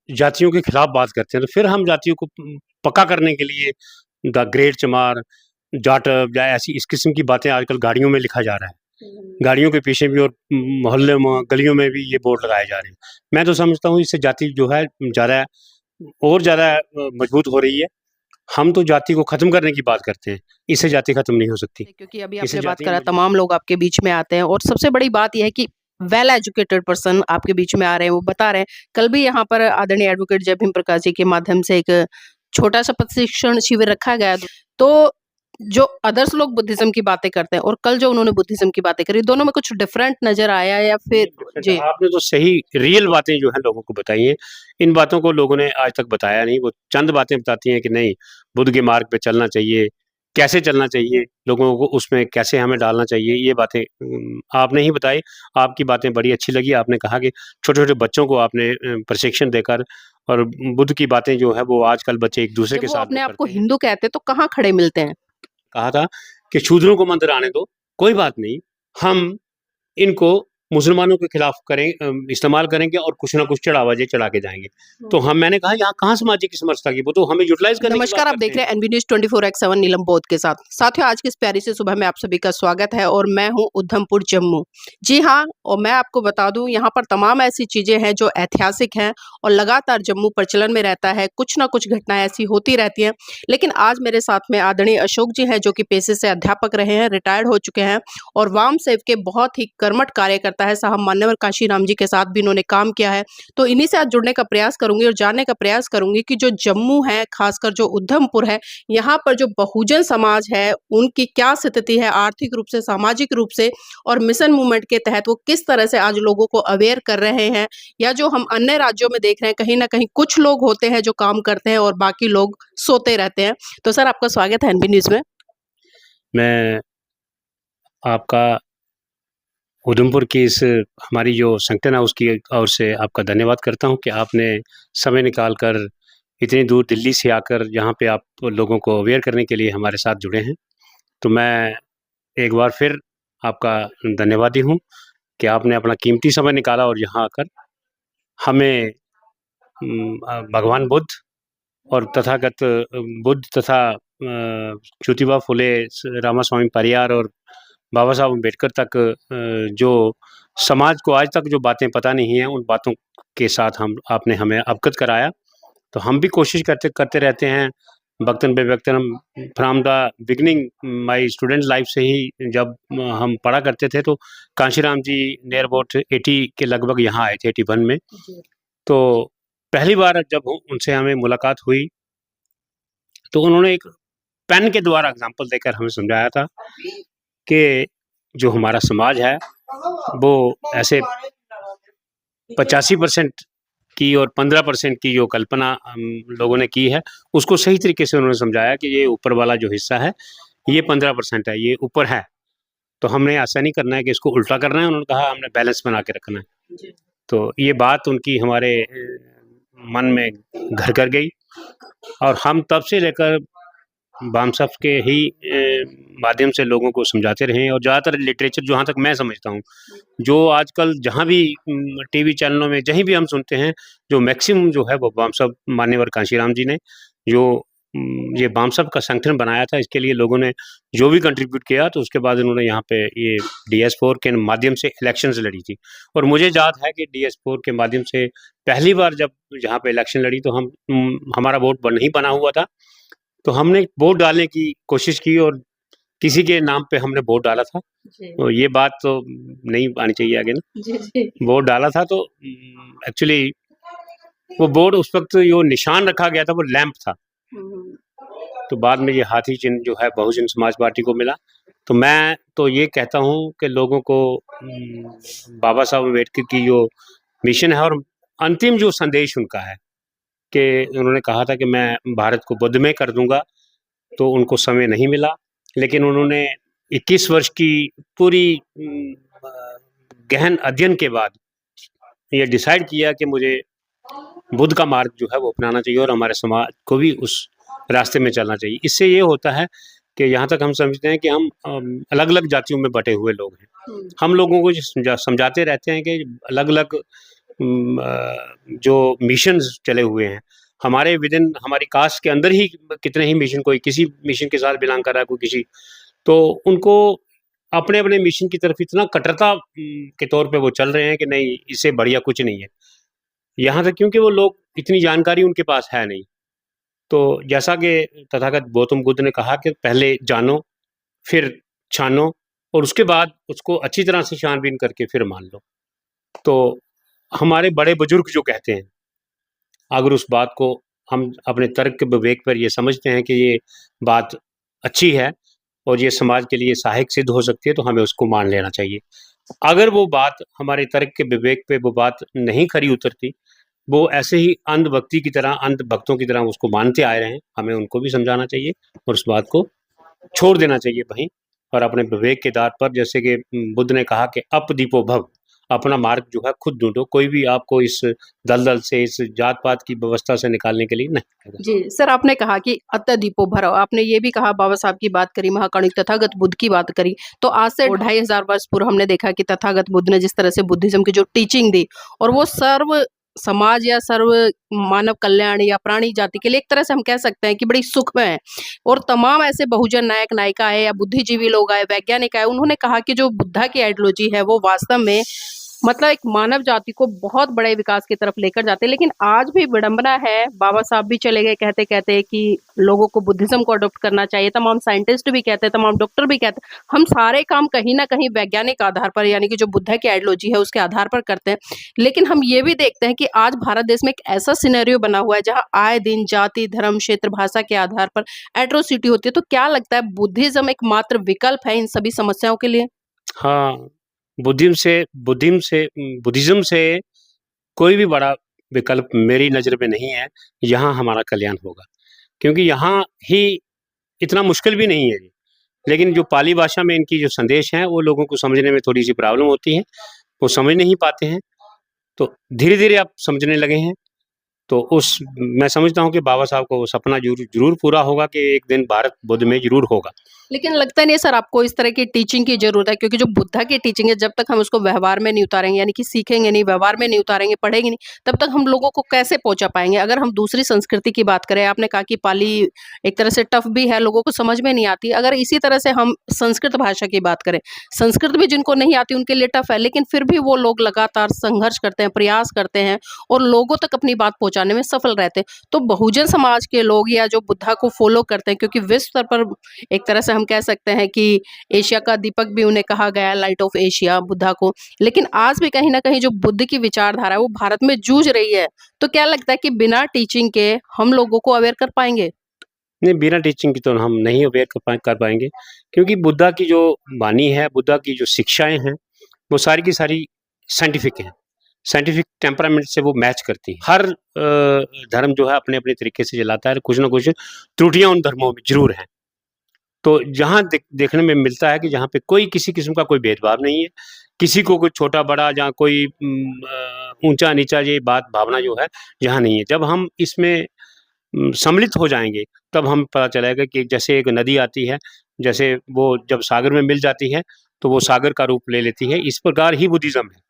जातियों के खिलाफ बात करते हैं, तो फिर हम जातियों को पक्का करने के लिए द ग्रेट चमार, जाटव या ऐसी इस किस्म की बातें आजकल गाड़ियों में लिखा जा रहा है। गाड़ियों के पीछे भी और मोहल्ले में, गलियों में भी ये बोर्ड लगाए जा रहे हैं। मैं तो समझता हूँ इससे जाति जो है ज़्यादा और ज़्यादा मजबूत हो रही है। हम तो जाति को खत्म करने की बात करते हैं, इससे जाति खत्म नहीं हो सकती। क्योंकि अभी इससे आपने बात जातियाँ करा, मजबूत तमाम लोग आपके बीच में आते हैं और सबसे बड़ी बात यह है कि वेल एजुकेटेड पर्सन आपके बीच में आ रहे हैं, वो बता रहे हैं। कल भी यहाँ पर आदरणीय एडवोकेट जय भीम प्रकाश जी के माध्यम से एक छोटा सा प्रशिक्षण शिविर रखा गया। तो जो अदर्स लोग बुद्धिज्म की बातें करते हैं और कल जो उन्होंने बुद्धिज्म की बातें करी, दोनों में कुछ डिफरेंट नजर आया या फिर? डिफरेंट है। जी, आपने तो सही रियल बातें जो है लोगों को बताई हैं। इन बातों को लोगों ने आज तक बताया नहीं। वो चंद बातें बताती हैं कि नहीं, बुद्ध के मार्ग पे चलना चाहिए, कैसे चलना चाहिए, लोगों को उसमें कैसे हमें डालना चाहिए, ये बातें आपने ही बताई। आपकी बातें बड़ी अच्छी लगी। आपने कहा कि छोटे-छोटे बच्चों को आपने प्रशिक्षण देकर, और बुद्ध की बातें जो है वो आजकल बच्चे एक दूसरे जब के वो साथ वो अपने आप को करते हैं। हिंदू कहते हैं तो कहाँ खड़े मिलते हैं? कहा था कि शूद्रों को मंदिर आने दो, कोई बात नहीं, हम इनको मुसलमानों के खिलाफ इस्तेमाल करेंगे और कुछ ना कुछ चढ़ावा चढ़ा के जाएंगे। तो मैंने कहा यहाँ कहाँ सामाजिक समरसता की, वो तो हमें यूटिलाइज करने की बात नमस्कार, आप करते देख हैं। रहे हैं एनबी न्यूज 24x7 नीलम बोध के साथ। साथियों, आज की इस प्यारी सी सुबह में आप सभी का स्वागत है और मैं हूं उधमपुर जम्मू। जी हाँ, और मैं आपको बता दूं, यहाँ पर तमाम ऐसी चीजें हैं जो ऐतिहासिक हैं और लगातार जम्मू प्रचलन में रहता है। कुछ ना कुछ घटनाएं ऐसी होती रहती हैं। लेकिन आज मेरे साथ में आदरणीय अशोक जी हैं, जो कि पेशे से अध्यापक रहे हैं, रिटायर्ड हो चुके हैं और वाम सेव के बहुत ही कर्मठ कार्यकर्ता है। साहब मान्यवर काशी राम जी के साथ भी इन्होंने काम किया है। तो इन्हीं से आज जुड़ने का प्रयास करूंगी और जानने का प्रयास करूंगी कि जो जम्मू है, खासकर जो उधमपुर है, यहाँ पर जो बहुजन समाज है, उनकी क्या स्थिति है आर्थिक रूप से, सामाजिक रूप से, और मिशन मूवमेंट के तहत वो किस तरह से आज लोगों को अवेयर कर रहे हैं। या जो हम अन्य राज्यों में देख रहे हैं, कहीं ना कहीं कुछ लोग होते हैं जो काम करते हैं और बाकी लोग सोते रहते हैं। तो सर, आपका स्वागत है एनबी न्यूज में। मैं आपका उधमपुर की इस हमारी जो संगठन है उसकी ओर से आपका धन्यवाद करता हूँ कि आपने समय निकाल कर इतनी दूर दिल्ली से आकर यहाँ पे आप लोगों को अवेयर करने के लिए हमारे साथ जुड़े हैं। तो मैं एक बार फिर आपका धन्यवादी हूँ कि आपने अपना कीमती समय निकाला और यहाँ आकर हमें भगवान बुद्ध और तथागत बुद्ध तथा ज्योतिबा फुले, रामास्वामी परियार और बाबा साहब अम्बेडकर तक जो समाज को आज तक जो बातें पता नहीं हैं, उन बातों के साथ हम आपने हमें अवगत कराया। तो हम भी कोशिश करते करते रहते हैं, वक्तन बे वक्तन। हम from the beginning my student life से ही जब हम पढ़ा करते थे, तो कांशीराम जी नियर अबाउट 80 के लगभग यहाँ आए थे, 81 में। तो पहली बार जब उनसे हमें मुलाकात हुई, तो उन्होंने एक पेन के द्वारा एग्जाम्पल देकर हमें समझाया था कि जो हमारा समाज है वो ऐसे 85% की और 15% की जो कल्पना हम लोगों ने की है, उसको सही तरीके से उन्होंने समझाया कि ये ऊपर वाला जो हिस्सा है, ये 15% है, ये ऊपर है। तो हमने ऐसा नहीं करना है कि इसको उल्टा करना है। उन्होंने कहा हमने बैलेंस बना के रखना है। तो ये बात उनकी हमारे मन में घर कर गई और हम तब से लेकर बामसफ के ही माध्यम से लोगों को समझाते रहे। और ज़्यादातर लिटरेचर जहाँ तक मैं समझता हूँ, जो आजकल जहाँ भी टीवी चैनलों में जहीं भी हम सुनते हैं, जो मैक्सिमम जो है वो बामसफ मान्यवर कांशीराम जी ने जो ये बामसफ का संगठन बनाया था, इसके लिए लोगों ने जो भी कंट्रीब्यूट किया, तो उसके बाद इन्होंने यहाँ पे ये DS4 के माध्यम से इलेक्शंस लड़ी थी। और मुझे याद है कि DS4 के माध्यम से पहली बार जब यहाँ पे इलेक्शन लड़ी, तो हमारा वोट नहीं बना हुआ था। तो हमने वोट डालने की कोशिश की और किसी के नाम पे हमने वोट डाला था। तो ये बात तो नहीं आनी चाहिए आगे ना। जी। वोट डाला था तो एक्चुअली वो वोट उस वक्त जो निशान रखा गया था वो लैंप था। तो बाद में ये हाथी चिन्ह जो है बहुजन समाज पार्टी को मिला। तो मैं तो ये कहता हूँ कि लोगों को बाबा साहब अम्बेडकर की जो मिशन है और अंतिम जो संदेश उनका है कि उन्होंने कहा था कि मैं भारत को बुद्धमय कर दूंगा, तो उनको समय नहीं मिला। लेकिन उन्होंने 21 वर्ष की पूरी गहन अध्ययन के बाद ये डिसाइड किया कि मुझे बुद्ध का मार्ग जो है वो अपनाना चाहिए और हमारे समाज को भी उस रास्ते में चलना चाहिए। इससे ये होता है कि यहाँ तक हम समझते हैं कि हम अलग-अलग जातियों में बटे हुए लोग हैं। हम लोगों को समझाते रहते हैं कि अलग-अलग जो मिशंस चले हुए हैं हमारे विदिन हमारी कास्ट के अंदर ही, कितने ही मिशन, कोई किसी मिशन के साथ बिलोंग कर रहा है, कोई किसी, तो उनको अपने अपने मिशन की तरफ इतना कट्टरता के तौर पे वो चल रहे हैं कि नहीं, इससे बढ़िया कुछ नहीं है। यहाँ तक क्योंकि वो लोग, इतनी जानकारी उनके पास है नहीं। तो जैसा कि तथागत गौतम बुद्ध ने कहा कि पहले जानो, फिर छानो, और उसके बाद उसको अच्छी तरह से छानबीन करके फिर मान लो। तो हमारे बड़े बुजुर्ग जो कहते हैं, अगर उस बात को हम अपने तर्क के विवेक पर ये समझते हैं कि ये बात अच्छी है और ये समाज के लिए सहायक सिद्ध हो सकती है, तो हमें उसको मान लेना चाहिए। अगर वो बात हमारे तर्क के विवेक पे वो बात नहीं खरी उतरती, वो ऐसे ही अंधभक्ति की तरह, अंधभक्तों की तरह उसको मानते आए रहे हैं, हमें उनको भी समझाना चाहिए और उस बात को छोड़ देना चाहिए वहीं, और अपने विवेक के आधार पर, जैसे कि बुद्ध ने कहा कि अपदीपो भव, अपना मार्ग जो है खुद ढूंढो, कोई भी आपको इस दलदल से, इस जात पात की व्यवस्था से निकालने के लिए नहीं आएगा। जी, सर आपने कहा कि अत दीपो भरौ, आपने ये भी कहा, बाबा साहब की बात करी, महाकणिक तथागत बुद्ध की बात करी। तो आज से 2500 वर्ष पूर्व हमने देखा कि तथागत बुद्ध ने जिस तरह से बुद्धिज्म की जो टीचिंग दी, और वो सर्व समाज या सर्व मानव कल्याण या प्राणी जाति के लिए एक तरह से हम कह सकते हैं कि बड़ी सुखमय है। और तमाम ऐसे बहुजन नायक नायिका है या बुद्धिजीवी लोग आए, वैज्ञानिक आए, उन्होंने कहा कि जो बुद्धा की आइडियोलॉजी है वो वास्तव में मतलब एक मानव जाति को बहुत बड़े विकास की तरफ लेकर जाते हैं। लेकिन आज भी विडंबना है, बाबा साहब भी चले गए कहते कहते कि लोगों को बुद्धिज्म को अडॉप्ट करना चाहिए, तमाम साइंटिस्ट भी कहते हैं, तमाम डॉक्टर भी कहते हैं। हम सारे काम कहीं ना कहीं वैज्ञानिक आधार पर, यानी कि जो बुद्धा की आइडियोलॉजी है उसके आधार पर करते हैं। लेकिन हम ये भी देखते हैं कि आज भारत देश में एक ऐसा सिनेरियो बना हुआ है जहां आए दिन जाति, धर्म, क्षेत्र, भाषा के आधार पर एट्रोसिटी होती है। तो क्या लगता है, बुद्धिज्म एक मात्र विकल्प है इन सभी समस्याओं के लिए? हाँ, बुद्धिज्म से कोई भी बड़ा विकल्प मेरी नज़र में नहीं है, यहाँ हमारा कल्याण होगा। क्योंकि यहाँ ही इतना मुश्किल भी नहीं है ये। लेकिन जो पाली भाषा में इनकी जो संदेश हैं, वो लोगों को समझने में थोड़ी-सी प्रॉब्लम होती है, वो समझ नहीं पाते हैं। तो धीरे-धीरे अब समझने लगे हैं। तो उस मैं समझता हूँ कि बाबा साहब को वो सपना ज़रूर ज़रूर पूरा होगा कि एक दिन भारत बुद्ध में ज़रूर होगा। लेकिन लगता नहीं है सर आपको इस तरह की टीचिंग की ज़रूरत है? क्योंकि जो बुद्धा की टीचिंग है, जब तक हम उसको व्यवहार में नहीं उतारेंगे, यानी कि सीखेंगे नहीं, व्यवहार में नहीं उतारेंगे, पढ़ेंगे नहीं, तब तक हम लोगों को कैसे पहुँचा पाएँगे? अगर हम दूसरी संस्कृति की बात करें, आपने कहा कि पाली एक तरह से टफ भी है, लोगों को समझ में नहीं आती। अगर इसी तरह से हम संस्कृत भाषा की बात करें, संस्कृत भी जिनको नहीं आती उनके लिए टफ है, लेकिन फिर भी वो लोग लगातार संघर्ष करते हैं, प्रयास करते हैं और लोगों तक अपनी बात पहुँचाने में सफल रहते हैं। तो बहुजन समाज के लोग या जो बुद्धा को फ़ॉलो करते हैं, क्योंकि विश्व स्तर पर एक तरह से हम कह सकते हैं कि एशिया का दीपक भी उन्हें कहा गया है, लाइट ऑफ एशिया बुद्धा को। लेकिन आज भी कहीं न कहीं जो बुद्ध की विचारधारा है वो भारत में जूझ रही है। तो क्या लगता है कि बिना टीचिंग के हम लोगों को अवेयर कर पाएँगे? नहीं, बिना टीचिंग की तो हम नहीं अवेयर कर पाएँगे, क्योंकि बुद्धा की जो वाणी है, बुद्धा की जो शिक्षाएँ हैं, वो सारी की सारी साइंटिफिक हैं। साइंटिफिक टेम्परामेंट से वो मैच करती हैं। हर धर्म जो है अपने-अपने तरीके से चलाता है, कुछ न कुछ त्रुटियाँ उन धर्मों में ज़रूर हैं। तो जहाँ देखने में मिलता है कि जहाँ पे कोई किसी किस्म का कोई भेदभाव नहीं है, किसी को कोई छोटा-बड़ा, जहाँ कोई ऊँचा-नीचा, ये बात भावना जो है, यहाँ नहीं है। जब हम इसमें सम्मिलित हो जाएँगे, तब हम पता चलेगा कि जैसे एक नदी आती है, जैसे वो जब सागर में मिल जाती है, तो वो सागर का रूप ले लेती है। इस प्रकार ही बुद्धिज़्म है।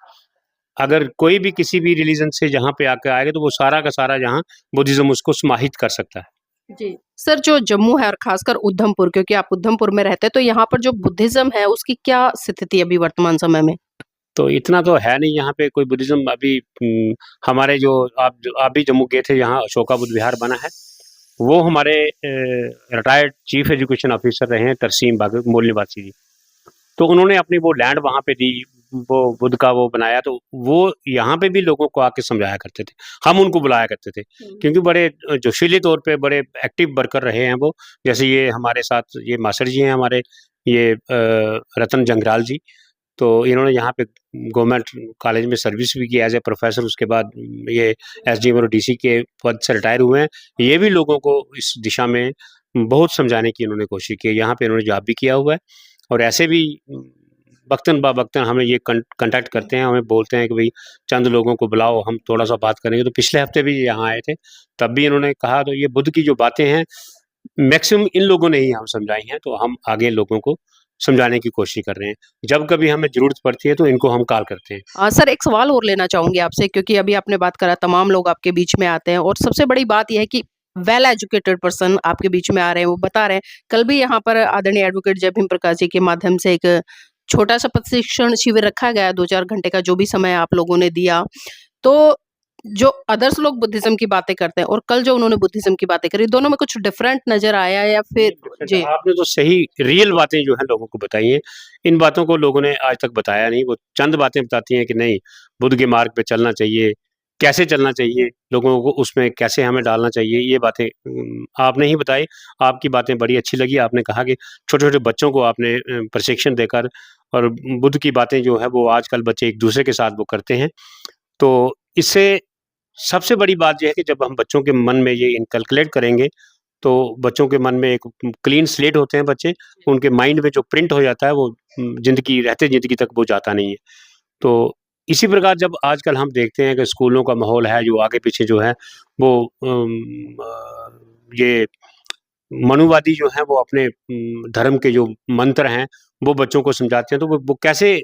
अगर कोई भी किसी भी रिलीजन से जहाँ पे आके आएगा, तो वो सारा का सारा जहाँ बुद्धिज़्म उसको समाहित कर सकता है। जी। सर जो जम्मू है और ख़ासकर उधमपुर, क्योंकि आप उधमपुर में रहते हैं, तो यहाँ पर जो बुद्धिज़्म है उसकी क्या स्थिति है अभी वर्तमान समय में? तो इतना तो है नहीं यहाँ पे कोई बुद्धिज़्म अभी। हमारे जो आप भी जम्मू गए थे, यहाँ अशोका बुद्ध विहार बना है। वो हमारे रिटायर्ड चीफ एजुकेशन ऑफिसर रहे हैं तरसीम बाग, मूल निवासी जी। तो उन्होंने अपनी वो लैंड वहाँ पे दी, वो बुद्ध का वो बनाया, तो वो यहाँ पे भी लोगों को आके समझाया करते थे। हम उनको बुलाया करते थे, क्योंकि बड़े जोशीले तौर पे बड़े एक्टिव वर्कर रहे हैं वो। जैसे ये हमारे साथ ये मास्टर जी हैं हमारे, ये रतन जंगराल जी। तो इन्होंने यहाँ पे गवर्नमेंट कॉलेज में सर्विस भी की एज़ ए प्रोफ़ेसर, उसके बाद ये एसडीएम और डीसी के पद से रिटायर हुए हैं। ये भी लोगों को इस दिशा में बहुत समझाने की इन्होंने कोशिश की है। यहाँ पे इन्होंने जॉब भी किया हुआ है, और ऐसे भी वक़्तन-ब-वक़्तन हमें ये कॉन्टैक्ट करते हैं, हमें बोलते हैं कि भई चंद लोगों को बुलाओ, हम थोड़ा-सा बात करेंगे। तो पिछले हफ़्ते भी ये यहाँ आए थे, तब भी इन्होंने कहा, तो ये बुद्ध की जो बातें हैं, मैक्सिमम इन लोगों ने ही हम समझाई हैं, तो हम आगे लोगों को समझाने की कोशिश कर रहे हैं। जब कभी हमें ज़रूरत पड़ती है तो इनको हम कॉल करते हैं। सर एक सवाल और लेना चाहूँगी आपसे क्योंकि अभी आपने बात करा तमाम लोग आपके बीच में आते हैं और सबसे बड़ी बात ये है कि वेल एजुकेटेड पर्सन आपके बीच में आ रहे हैं, वो बता रहे हैं। कल भी यहाँ पर आदरणीय एडवोकेट जय भीम प्रकाश जी के माध्यम से एक छोटा-सा प्रशिक्षण शिविर रखा गया, 2-4 घंटे का जो भी समय आप लोगों ने दिया। तो जो अदर्स लोग बुद्धिज़्म की बातें करते हैं और कल जो उन्होंने बुद्धिज़्म की बातें करी, दोनों में कुछ डिफरेंट नज़र आया या फिर जी। आपने तो सही रियल बातें जो है लोगों को बताई हैं। इन बातों को लोगों ने आज तक बताया नहीं। वो चंद बातें बताती हैं कि नहीं, बुद्ध के मार्ग पे चलना चाहिए, कैसे चलना चाहिए, लोगों को उसमें कैसे हमें डालना चाहिए, ये बातें आपने ही बताई। आपकी बातें बड़ी अच्छी लगी। आपने कहा कि छोटे-छोटे बच्चों को आपने प्रशिक्षण देकर और बुद्ध की बातें जो है वो आजकल बच्चे एक-दूसरे के साथ वो करते हैं। तो इससे सबसे बड़ी बात ये है कि जब हम बच्चों के मन में ये इनकलकुलेट करेंगे, तो बच्चों के मन में एक क्लीन स्लेट होते हैं बच्चे, उनके माइंड में जो प्रिंट हो जाता है वो ज़िंदगी रहते ज़िंदगी तक वो जाता नहीं है। तो इसी प्रकार जब आजकल हम देखते हैं कि स्कूलों का माहौल है जो आगे-पीछे जो है वो ये मनुवादी जो हैं वो अपने धर्म के जो मंत्र हैं, वो बच्चों को समझाते हैं, तो वो कैसे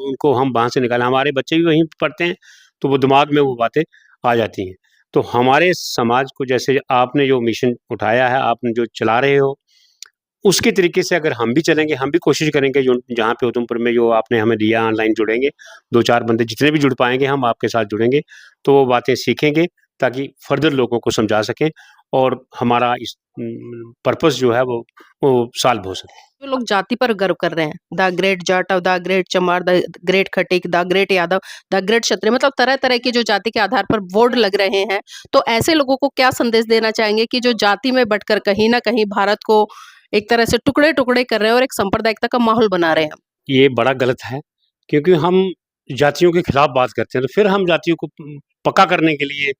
उनको हम वहाँ से निकालें? हमारे बच्चे भी वहीं पढ़ते हैं, तो वो दिमाग में वो बातें आ जाती हैं। तो हमारे समाज को जैसे आपने जो मिशन उठाया है, आपने जो चला रहे हो, उसके तरीके से अगर हम भी चलेंगे, हम भी कोशिश करेंगे जो जहाँ पे उधमपुर में जो आपने हमें दिया ऑनलाइन जुड़ेंगे, 2-4 बंदे जितने भी जुड़ पाएँगे हम आपके साथ जुड़ेंगे, तो वो बातें सीखेंगे ताकि फर्दर लोगों को समझा सकें और हमारा इस पर्पस जो है वो सॉल्व हो सके। जो लोग जाति पर गर्व कर रहे हैं, the great Jatav, the great Chamar, the great Khatik, the great Yadav, the great Kshatriya, मतलब तरह-तरह की जो जाति के आधार पर बोर्ड लग रहे हैं, तो ऐसे लोगों को क्या संदेश देना चाहेंगे कि जो जाति में बँटकर कहीं न कहीं भारत को एक तरह से टुकड़े-टुकड़े कर रहे हैं और एक सांप्रदायिकता का माहौल बना रहे हैं? ये बड़ा गलत है, क्योंकि हम जातियों के खिलाफ बात करते हैं, तो फिर हम जातियों को पक्का करने के लिए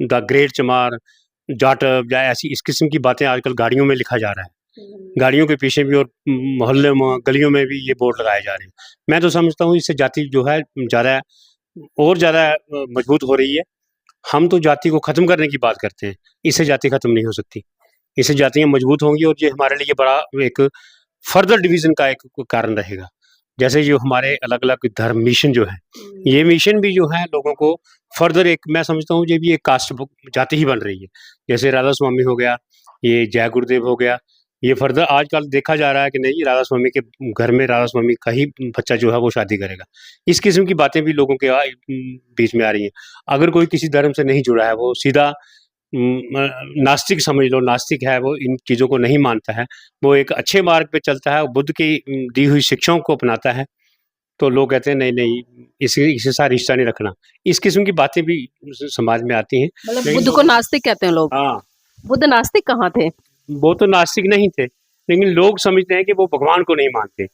द ग्रेट चमार, जाटव या ऐसी इस किस्म की बातें आजकल गाड़ियों में लिखा जा रहा है। गाड़ियों के पीछे भी और मोहल्ले में, गलियों में भी ये बोर्ड लगाए जा रहे हैं। मैं तो समझता हूँ इससे जाति जो है ज़्यादा और ज़्यादा मजबूत हो रही है। हम तो जाति को ख़त्म करने की बात करते हैं, इससे जाति ख़त्म नहीं हो सकती। इससे जातियाँ मजबूत होंगी और ये हमारे लिए बड़ा एक फर्दर डिवीज़न का एक कारण रहेगा। जैसे जो हमारे अलग-अलग धर्म मिशन जो है, ये मिशन भी जो है लोगों को फर्दर एक मैं समझता हूँ ये भी एक कास्ट जाति ही बन रही है। जैसे राधा स्वामी हो गया, ये जय गुरुदेव हो गया, ये फर्दर आजकल देखा जा रहा है कि नहीं राधा स्वामी के घर में राधा स्वामी का ही बच्चा जो है वो शादी करेगा। इस किस्म की बातें भी लोगों के बीच में आ रही हैं। अगर कोई किसी धर्म से नहीं जुड़ा है, वो सीधा नास्तिक समझ लो, नास्तिक है, वो इन चीज़ों को नहीं मानता है। वो एक अच्छे मार्ग पे चलता है, बुद्ध की दी हुई शिक्षाओं को अपनाता है, तो लोग कहते हैं नहीं-नहीं इसके साथ रिश्ता नहीं रखना। इस किस्म की बातें भी समाज में आती हैं। मतलब लेकिन बुद्ध को नास्तिक कहते हैं लोग। हाँ, बुद्ध नास्तिक कहाँ थे? वो तो नास्तिक नहीं थे, लेकिन लोग समझते हैं कि वो भगवान को नहीं मानते।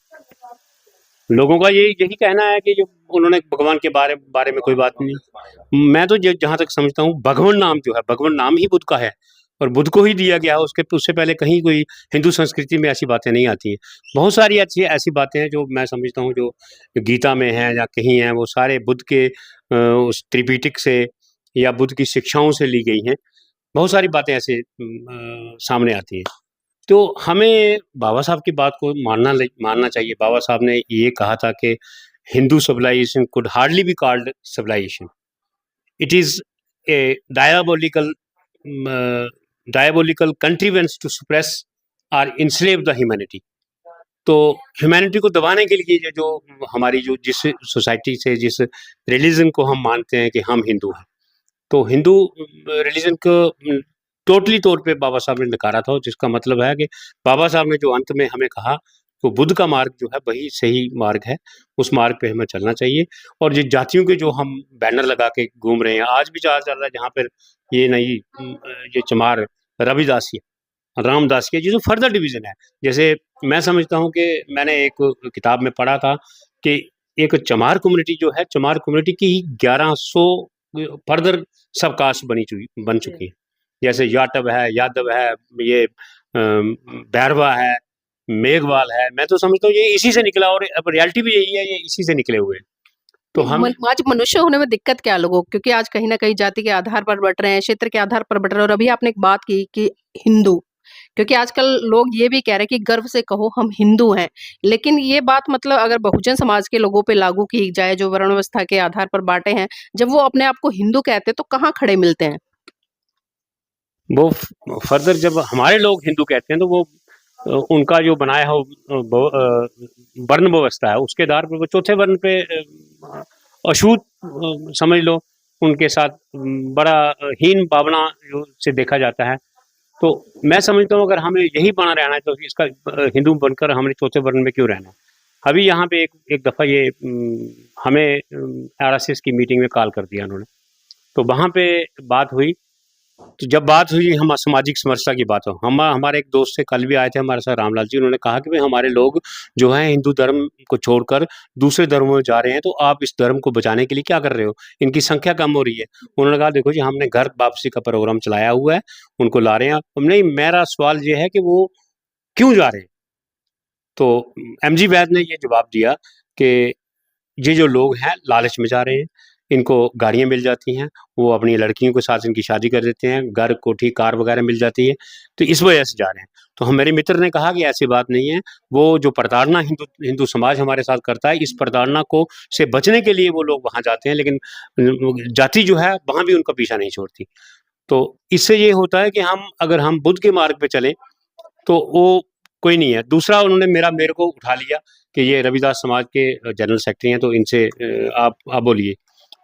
लोगों का यही कहना है कि जो उन्होंने भगवान के बारे में कोई बात नहीं। मैं तो जहाँ तक समझता हूँ भगवन नाम जो है, भगवन नाम ही बुद्ध का है और बुद्ध को ही दिया गया है, उससे पहले कहीं कोई हिंदू संस्कृति में ऐसी बातें नहीं आती हैं। बहुत सारी ऐसी बातें हैं जो मैं समझता हूँ जो गीता में हैं या कहीं हैं, वो सारे बुद्ध के उस त्रिपिटक से या बुद्ध की शिक्षाओं से ली गई हैं। बहुत सारी बातें ऐसे सामने आती हैं। तो हमें बाबा साहब की बात को मानना चाहिए। बाबा साहब ने ये कहा था कि Hindu civilisation could hardly be called civilisation. It is a diabolical contrivance to suppress और एनस्लेव द ह्यूमैनिटी। तो ह्यूमैनिटी को दबाने के लिए ये जो हमारी जो जिस सोसाइटी से जिस रिलीजन को हम मानते हैं कि हम हिंदू हैं, तो हिंदू रिलीजन को टोटली तौर पे बाबा साहब ने नकारा था, जिसका मतलब है कि बाबा साहब ने जो अंत में हमें कहा, तो बुद्ध का मार्ग जो है वही सही मार्ग है, उस मार्ग पे हमें चलना चाहिए। और ये जातियों के जो हम बैनर लगा के घूम रहे हैं, आज भी चल रहा है जहाँ पर ये नहीं ये चमार रविदासिया, रामदासिया, ये जो फर्दर डिवीज़न है। जैसे मैं समझता हूँ कि मैंने एक किताब में पढ़ा था कि एक चमार कम्युनिटी जो है, चमार कम्युनिटी की ही 1100 फर्दर सब कास्ट बन चुकी है। जैसे जाटव है, यादव है, ये बैरवा है, मेघवाल है। मैं तो समझता हूँ ये इसी से निकला और अब रियलिटी भी यही है, ये इसी से निकले हुए हैं। तो हम आज मनुष्य होने में दिक्कत क्या है लोगों को? क्योंकि आज कहीं न कहीं जाति के आधार पर बँट रहे हैं, क्षेत्र के आधार पर बँट रहे हैं और अभी आपने एक बात की कि हिंदू, क्योंकि आजकल लोग ये भी कह रहे हैं कि गर्व से कहो हम हिंदू हैं। लेकिन ये बात मतलब अगर बहुजन समाज के लोगों पे लागू की जाए जो वर्ण व्यवस्था के आधार पर बाँटे हैं, जब वो अपने आप को हिंदू कहते हैं तो कहाँ खड़े मिलते हैं? वो फर्दर जब हमारे लोग हिंदू कहते हैं तो वो उनका जो बनाया हो वर्ण व्यवस्था है उसके आधार पर वो चौथे वर्ण पे अछूत समझ लो उनके साथ बड़ा हीन भावना से देखा जाता है। तो मैं समझता हूँ अगर हमें यही बना रहना है तो इसका हिंदू बनकर हमने चौथे वर्ण में क्यों रहना है। अभी यहाँ पे एक दफ़ा ये हमें आरएसएस की मीटिंग में कॉल कर दिया उन्होंने, तो वहाँ पे बात हुई। तो जब बात हुई हम सामाजिक समरसता की बात हो, हमारे एक दोस्त से कल भी आए थे हमारे साथ रामलाल जी, उन्होंने कहा कि भाई हमारे लोग जो हैं हिंदू धर्म को छोड़कर दूसरे धर्मों में जा रहे हैं, तो आप इस धर्म को बचाने के लिए क्या कर रहे हो? इनकी संख्या कम हो रही है। उन्होंने कहा देखो जी हमने घर वापसी का प्रोग्राम चलाया हुआ है, उनको ला रहे हैं। नहीं, मेरा सवाल ये है कि वो क्यों जा रहे हैं? तो एमजी वैद ने ये जवाब दिया कि ये जो लोग हैं लालच में जा रहे हैं, इनको गाड़ियाँ मिल जाती हैं, वो अपनी लड़कियों के साथ इनकी शादी कर देते हैं, घर, कोठी, कार वगैरह मिल जाती है, तो इस वजह से जा रहे हैं। तो हम मेरे मित्र ने कहा कि ऐसी बात नहीं है, वो जो प्रताड़ना हिंदू समाज हमारे साथ करता है, इस प्रताड़ना को से बचने के लिए वो लोग वहाँ जाते हैं, लेकिन जाति जो है वहाँ भी उनका पीछा नहीं छोड़ती। तो इससे ये होता है कि अगर हम बुद्ध के मार्ग पे चलें, तो वो कोई नहीं है। दूसरा उन्होंने मेरे को उठा लिया कि ये रविदास समाज के जनरल सेक्रेटरी हैं, तो इनसे आप बोलिए।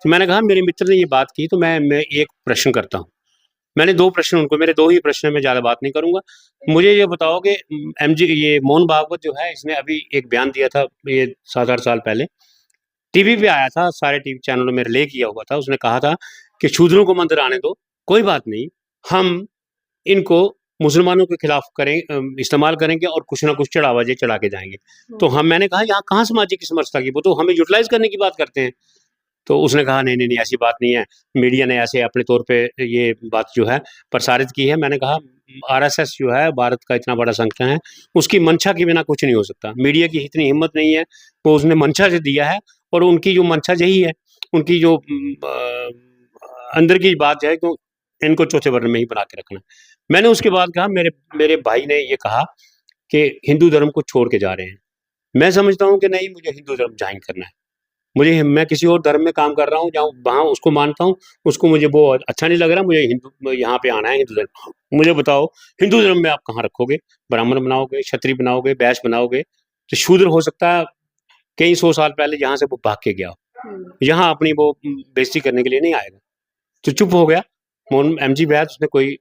तो मैंने कहा मेरे मित्र ने ये बात की तो मैं एक प्रश्न करता हूँ। मैंने 2 प्रश्न उनको मेरे 2 ही प्रश्न हैं, मैं ज़्यादा बात नहीं करूँगा। मुझे ये बताओ कि एमजी ये मोहन भागवत जो है इसने अभी एक बयान दिया था ये 7-8 साल पहले, टीवी पे आया था, सारे टीवी चैनलों में रिले किया हुआ था। उसने कहा था कि शूद्रों को मंदिर आने दो, कोई बात नहीं, हम इनको मुसलमानों के खिलाफ इस्तेमाल करेंगे और कुछ ना कुछ चढ़ावा जे चढ़ा के जाएँगे। तो मैंने कहा यहाँ कहाँ सामाजिक समरसता की, वो तो हमें यूटिलाइज़ करने की बात करते हैं। तो उसने कहा नहीं, नहीं, नहीं ऐसी बात नहीं है, मीडिया ने ऐसे अपने तौर पे ये बात जो है प्रसारित की है। मैंने कहा आरएसएस जो है भारत का इतना बड़ा संगठन है, उसकी मंशा के बिना कुछ नहीं हो सकता। मीडिया की इतनी हिम्मत नहीं है, वो उसने मंशा से दिया है और उनकी जो मंशा यही है, उनकी जो अंदर की बात जो है तो इनको चौथे वर्ण में ही बना के रखना है। मैंने उसके बाद कहा मेरे मेरे भाई ने ये कहा कि हिंदू धर्म को छोड़ के जा रहे हैं। मैं समझता हूँ कि नहीं मुझे हिंदू धर्म जॉइन करना है। मैं किसी और धर्म में काम कर रहा हूँ, जहाँ वहाँ उसको मानता हूँ, उसको मुझे वो अच्छा नहीं लग रहा, मुझे यहाँ पे आना है हिंदू धर्म। मुझे बताओ हिंदू धर्म में आप कहाँ रखोगे? ब्राह्मण बनाओगे, क्षत्रिय बनाओगे, वैश्य बनाओगे? तो शूद्र हो सकता है कई 100 साल पहले यहाँ से वो भाग के गया हो। यहाँ अपनी वो बेइज़्ज़ती करने के लिए नहीं आएगा। तो चुप हो गया। एमजी वैद उसने कोई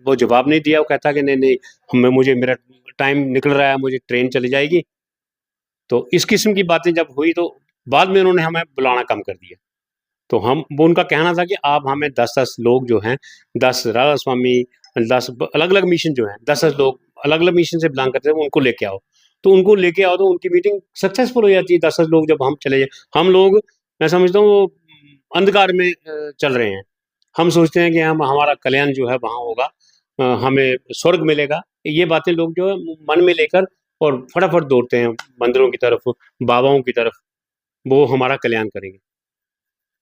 वो जवाब नहीं दिया। वो कहता कि नहीं, मुझे मेरा टाइम निकल रहा है, मुझे ट्रेन चली जाएगी। तो इस किस्म की बातें जब हुई तो बाद में उन्होंने हमें बुलाना कम कर दिया। तो वो उनका कहना था कि आप हमें 10-10 लोग जो हैं, 10 राधा स्वामी, 10 अलग-अलग मिशन जो हैं, 10-10 लोग अलग-अलग मिशन से बिलॉन्ग करते हैं, उनको लेके आओ। तो उनको लेके आओ तो उनकी मीटिंग सक्सेसफुल हो जाती है। 10-10 लोग जब हम चले जाए, हम लोग मैं समझता हूँ वो अंधकार में चल रहे हैं। हम सोचते हैं कि हमारा कल्याण जो है वहाँ होगा, हमें स्वर्ग मिलेगा। ये बातें लोग जो है मन में लेकर और फटाफट दौड़ते हैं मंदिरों की तरफ, बाबाओं की तरफ, वो हमारा कल्याण करेंगे।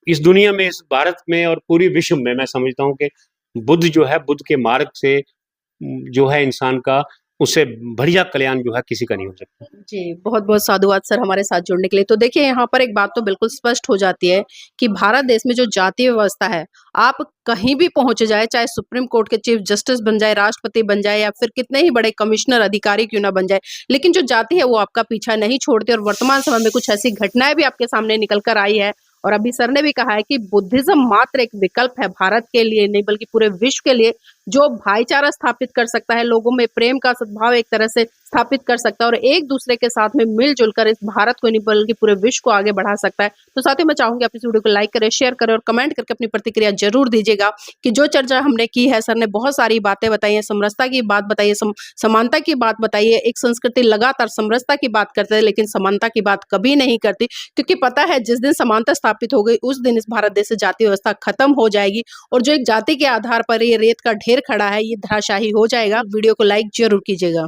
इस दुनिया में, इस भारत में और पूरी विश्व में मैं समझता हूँ कि बुद्ध जो है, बुद्ध के मार्ग से जो है इंसान का, उससे बढ़िया कल्याण जो है किसी का नहीं हो सकता। जी, बहुत-बहुत साधुवाद सर हमारे साथ जुड़ने के लिए। तो देखिए यहाँ पर एक बात तो बिल्कुल स्पष्ट हो जाती है कि भारत देश में जो जातीय व्यवस्था है, आप कहीं भी पहुँच जाए, चाहे सुप्रीम कोर्ट के चीफ जस्टिस बन जाए, राष्ट्रपति बन जाए या फिर कितने ही बड़े कमिश्नर अधिकारी क्यों ना बन जाए, लेकिन जो जाति है वो आपका पीछा नहीं छोड़ती और वर्तमान समय में कुछ ऐसी घटनाएँ भी आपके सामने निकल कर आई है। और अभी सर ने भी कहा है कि बुद्धिज़्म मात्र एक विकल्प है भारत के लिए नहीं बल्कि पूरे विश्व के लिए, जो भाईचारा स्थापित कर सकता है, लोगों में प्रेम का सद्भाव एक तरह से स्थापित कर सकता है और एक दूसरे के साथ में मिल-जुल कर इस भारत को नहीं बल्कि पूरे विश्व को आगे बढ़ा सकता है। तो साथ ही मैं चाहूँगी आप इस वीडियो को लाइक करें, शेयर करें और कमेंट करके अपनी प्रतिक्रिया ज़रूर दीजिएगा कि जो चर्चा हमने की है, सर ने बहुत सारी बातें बताई हैं, समरसता की बात बताई है, समानता की बात बताई है। एक संस्कृति लगातार समरसता की बात करते हैं लेकिन समानता की बात कभी नहीं करती, क्योंकि पता है जिस दिन समानता स्थापित हो गई उस दिन इस भारत देश से जाति व्यवस्था खत्म हो जाएगी और जो एक जाति के आधार पर ये रेत का ढेर खड़ा है ये धराशायी हो जाएगा। वीडियो को लाइक जरूर कीजिएगा।